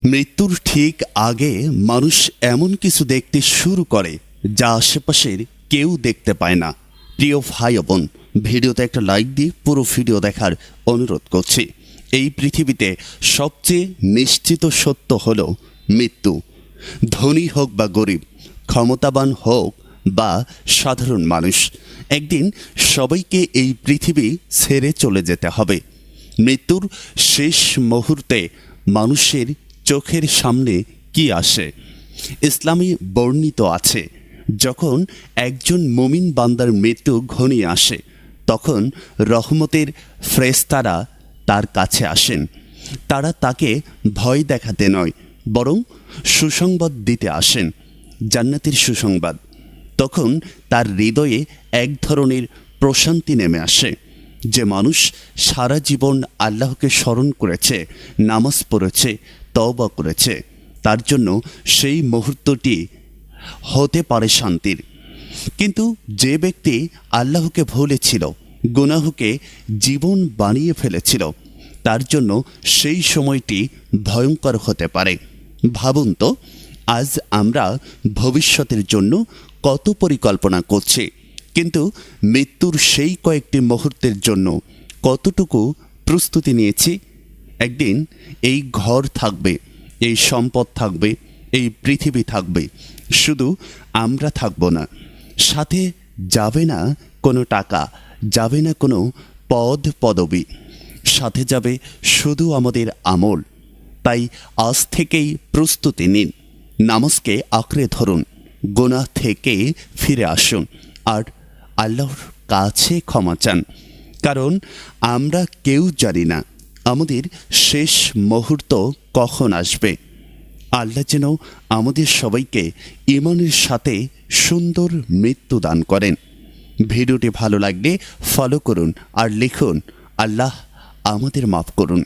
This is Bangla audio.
মৃত্যুর ঠিক আগে মানুষ এমন কিছু দেখতে শুরু করে যা আশেপাশের কেউ দেখতে পায় না। প্রিয় ভাই বোন, ভিডিওতে একটা লাইক দিয়ে পুরো ভিডিও দেখার অনুরোধ করছি। এই পৃথিবীতে সবচেয়ে নিশ্চিত সত্য হলো মৃত্যু। ধনী হোক বা গরিব, ক্ষমতাবান হোক বা সাধারণ মানুষ, একদিন সবাইকে এই পৃথিবী ছেড়ে চলে যেতে হবে। মৃত্যুর শেষ মুহূর্তে মানুষের চোখের সামনে কি আসে? ইসলামে বর্ণিত আছে, যখন একজন মুমিন বান্দার মৃত্যু ঘনিয়ে আসে তখন রহমতের ফেরেশতারা তার কাছে আসেন। তারা তাকে ভয় দেখাতে নয়, বরং সুসংবাদ দিতে আসেন, জান্নাতের সুসংবাদ। তখন তার হৃদয়ে এক ধরনের প্রশান্তি নেমে আসে। যে মানুষ সারা জীবন আল্লাহকে স্মরণ করেছে, নামাজ পড়েছে, তওবা করেছে, তার জন্য সেই মুহূর্তটি হতে পারে শান্তির। কিন্তু যে ব্যক্তি আল্লাহকে ভুলেছিল, গুনাহকে জীবন বানিয়ে ফেলেছিল, তার জন্য সেই সময়টি ভয়ঙ্কর হতে পারে। ভাবুন তো, আজ আমরা ভবিষ্যতের জন্য কত পরিকল্পনা করছি, কিন্তু মৃত্যুর সেই কয়েকটি মুহূর্তের জন্য কতটুকু প্রস্তুতি নিয়েছি? একদিন এই ঘর থাকবে, এই সম্পদ থাকবে, এই পৃথিবী থাকবে, শুধু আমরা থাকব না। সাথে যাবে না কোনো টাকা, যাবে না কোনো পদ পদবি, সাথে যাবে শুধু আমাদের আমল। তাই আজ থেকেই প্রস্তুতি নিন, নামাজকে আঁকড়ে ধরুন, গুনাহ থেকে ফিরে আসুন, আর আল্লাহর কাছে ক্ষমা চান। কারণ আমরা কেউ জানি না আমাদের শেষ মুহূর্ত কখন আসবে। আল্লাহ যেন আমাদের সবাইকে ঈমানের সাথে সুন্দর মৃত্যু দান করেন। ভিডিওটি ভালো লাগলে ফলো করুন আর লিখুন, আল্লাহ আমাদের মাফ করুন।